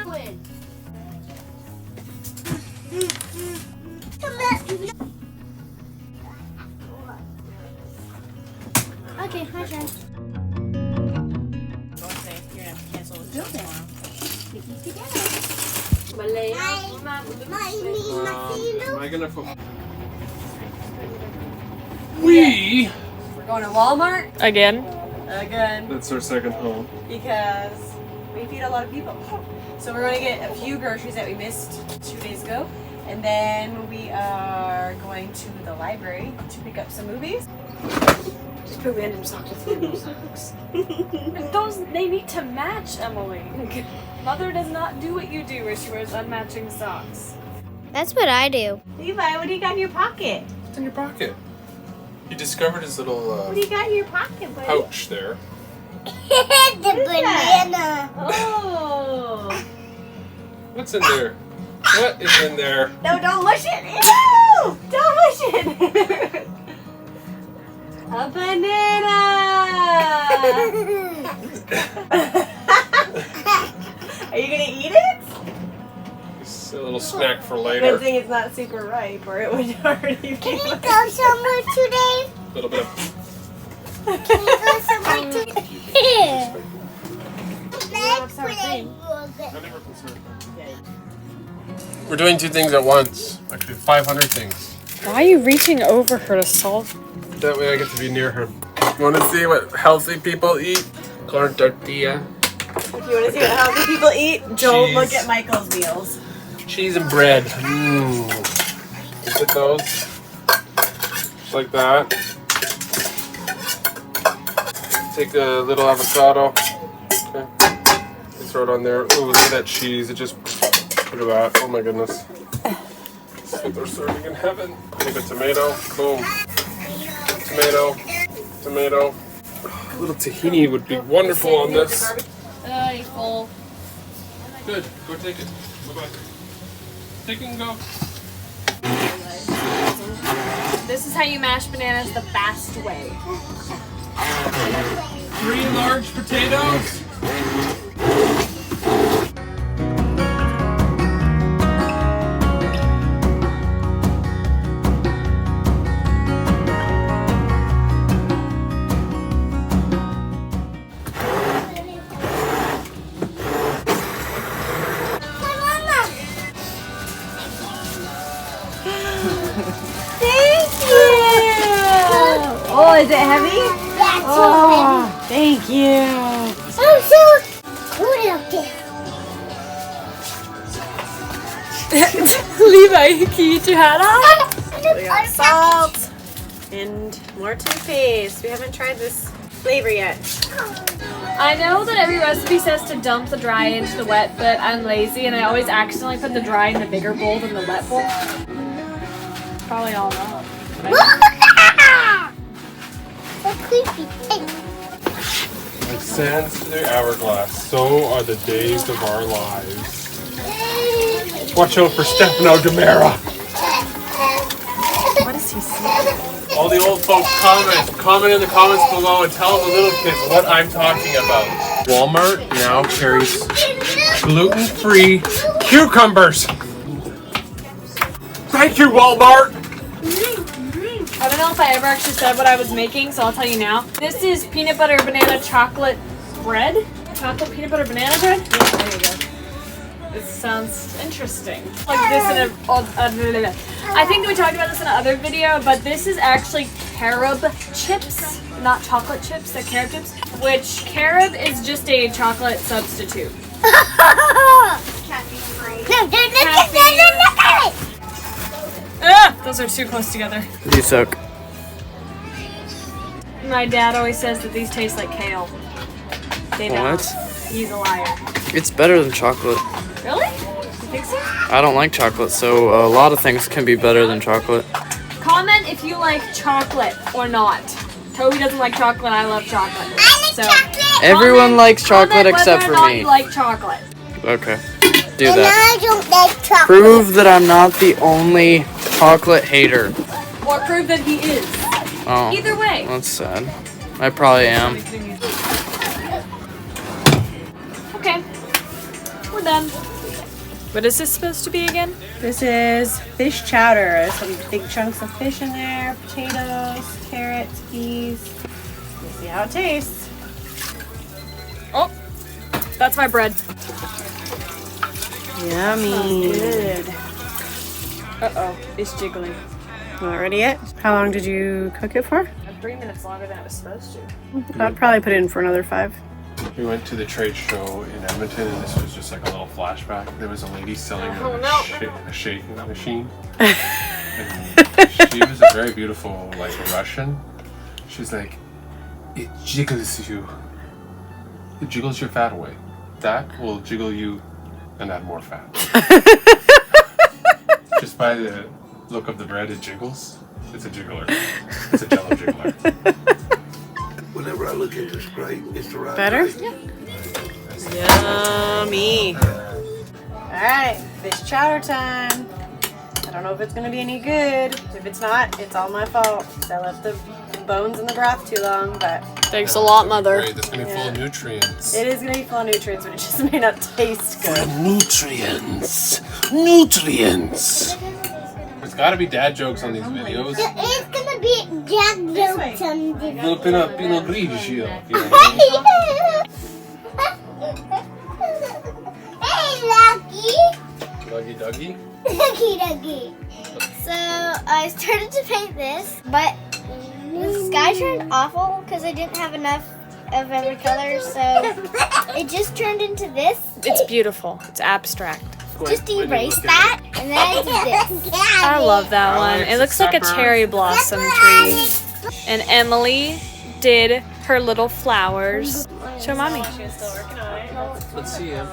doing? Okay, my turn. You're gonna have to cancel the deal tomorrow. Am I gonna We're going to Walmart Again? again That's our second home. because we feed a lot of people. So we're going to get a few groceries that we missed 2 days ago. And then we are going to the library to pick up some movies. Just put random socks with random socks. Those, they need to match, Emily. Mother does not do what you do where she wears unmatching socks. That's what I do. Levi, what do you got in your pocket? What's in your pocket? He discovered his little What do you got in your pocket, buddy? pouch there. The banana. Oh! What's in there? What is in there? No, don't mush it! Ew! Don't mush it! A banana! Are you gonna eat it? It's a little snack for Good later. thing it's not super ripe, or it would already be. Can we go somewhere today? A little bit of. Can we go somewhere today? Let's play. We're doing 2 things at once. Actually, 500 things. Why are you reaching over her to solve? That way I get to be near her. You want to see what healthy people eat? Corn tortilla, If you want to see what healthy people eat, don't Cheese. look at Michael's meals. cheese and bread. Mmm. Look at those. Just like that. Take a little avocado. Okay. You throw it on there. Ooh, look at that cheese. It just. Look at that. Oh my goodness. This is what they're serving in heaven. A little bit tomato. Boom. Tomato. Tomato. A little tahini would be wonderful on this. You're full. Good. Go take it. Bye-bye. Take it and go. This is how you mash bananas the fast way. 3 large potatoes. Oh, is it heavy? That's Oh, thank you. so I'm so cool up there. Levi, can you eat your hat off? We got salt and more toothpaste. We haven't tried this flavor yet. I know that every recipe says to dump the dry into the wet, but I'm lazy and I always accidentally put the dry in the bigger bowl than the wet bowl. Probably all wrong. So creepy. Hey. Like sands to the hourglass, so are the days of our lives. Watch out for Stefano Demera. What is he saying? All the old folks comment in the comments below and tell the little kids what I'm talking about. Walmart now carries gluten-free cucumbers. Thank you, Walmart. I don't know if I ever actually said what I was making, so I'll tell you now. This is peanut butter banana chocolate bread. Chocolate peanut butter banana bread? Yeah, there you go. This sounds interesting. Like this in I think that we talked about this in another video, but this is actually carob chips, not chocolate chips, they're carob chips, which carob is just a chocolate substitute. Ah, those are too close together. You suck. My dad always says that these taste like kale. They don't. What? He's a liar. It's better than chocolate. Really? You think so? I don't like chocolate, so a lot of things can be better than chocolate. Comment if you like chocolate or not. Toby doesn't like chocolate. I love chocolate. So Everyone likes chocolate comment except whether for or not me. you like chocolate. Okay. Do And that. I don't like chocolate. Prove that I'm not the only chocolate hater. Or prove that he is. Oh, Either way. that's sad. I probably am. Okay. We're we're done. What is this supposed to be again? This is fish chowder. There's some big chunks of fish in there, potatoes, carrots, peas. Let's see how it tastes. Oh, that's my bread. Yummy. Good. Uh-oh, it's jiggling. Not ready yet? How long did you cook it for? 3 minutes longer than it was supposed to. I'd probably put it in for another 5. We went to the trade show in Edmonton, and this was just like a little flashback. There was a lady selling a shaking machine. And she was a very beautiful, like, Russian. She's like, it jiggles you. It jiggles your fat away. That will jiggle you and add more fat. Just by the look of the bread, it jiggles. It's a jiggler. It's a jello jiggler. Whenever I look at this grate, it's the right Better? grate. Yummy. Alright, fish chowder time. I don't know if it's going to be any good. If it's not, it's all my fault. 'Cause I left the bones in the broth too long, but Thanks a lot, Mother. Great, that's gonna be full of nutrients. it is going to be full of nutrients, but it just may not taste good. Nutrients. Nutrients. There's gotta be dad jokes on these videos. It's gonna be Jack jokes on the Little Pinot Grigio, if you know what Hey, Lucky! I mean. Dougie. Lucky Ducky. So I started to paint this, but the sky turned awful because I didn't have enough of every color, so it just turned into this. It's beautiful. It's abstract. Just erase that, and then I did this. I love that one. It looks like a cherry blossom tree. And Emily did her little flowers. Show mommy. Let's see him.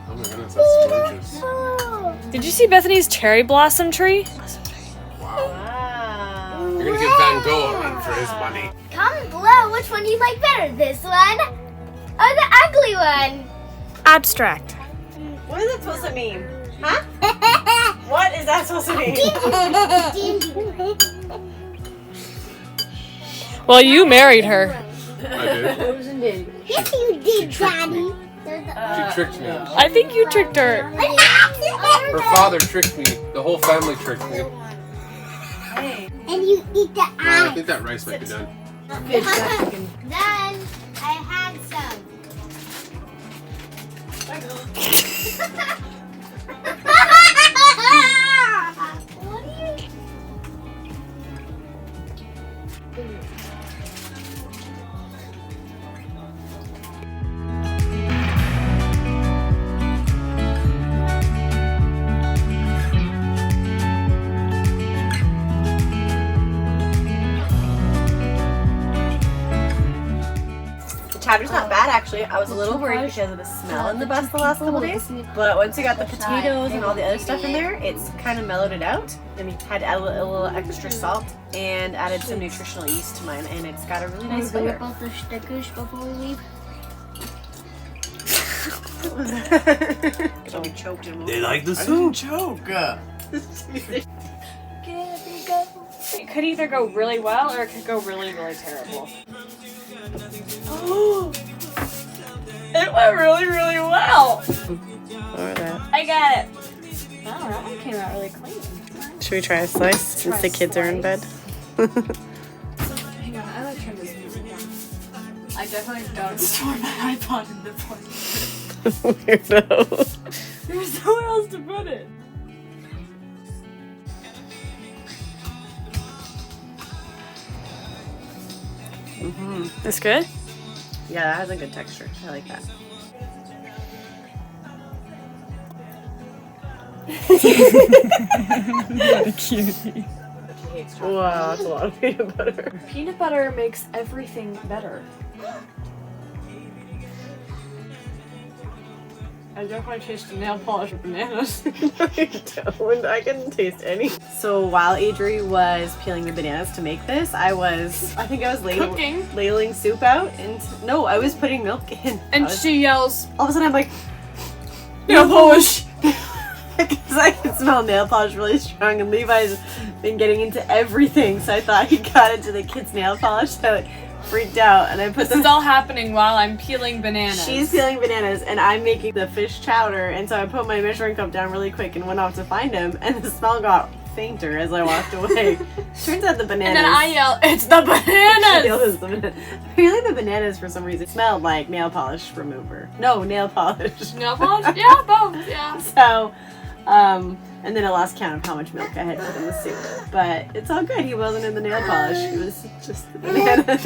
Oh my goodness, that's gorgeous. Did you see Bethany's cherry blossom tree? Wow. You're gonna give Van Gogh a run for his money. Comment below which one you like better, this one or the ugly one. Abstract. What is that supposed to mean? Huh? What is that supposed to mean? Well, you married her. I did. Yes, you did, Daddy. She tricked me. I think you tricked her. Her father tricked me. The whole family tricked me. And you eat the I eye. think that rice might be done. Then I had some. What are you? Chowder's not bad actually. I was a little worried because of the smell in the bus the last couple days. But once you got the potatoes and all the other stuff in there, it's kind of mellowed it out. I mean, had to add a little extra salt and added some nutritional yeast to mine, and it's got a really nice flavor. Rip off the stickers before we leave. Toby choked him. They like the soup. It could either go really well or it could go really, really terrible. It went really, really well. Or that. I got it. Wow, that one came out really clean. Should we try a slice since the kids are in bed? Hang on, I like turn this music down. I definitely don't store my iPod in the plane. Weirdo. There's nowhere else to put it. That's good? Yeah, that has a good texture. I like that. Cutie. Wow, that's a lot of peanut butter. Peanut butter makes everything better. I definitely taste the nail polish of bananas. I can taste any. So while Adri was peeling the bananas to make this, I think I was Cooking. ladling soup out, and no, I was putting milk in. And she yells, All of a sudden I'm like, nail polish! because I can smell nail polish really strong, and Levi's been getting into everything, so I thought he got into the kids' nail polish, so freaked out, and I put This is all happening while I'm peeling bananas. She's peeling bananas, and I'm making the fish chowder, and so I put my measuring cup down really quick and went off to find him, and the smell got fainter as I walked away. Turns out the bananas. And then I yell, "It's the bananas!" She yelled, "It's the bananas." Apparently the bananas, for some reason, smelled like nail polish remover. No, nail polish. Nail polish? Yeah, both. Yeah. So, and then I lost count of how much milk I had put in the soup. But it's all good. He wasn't in the nail polish. He was just the bananas.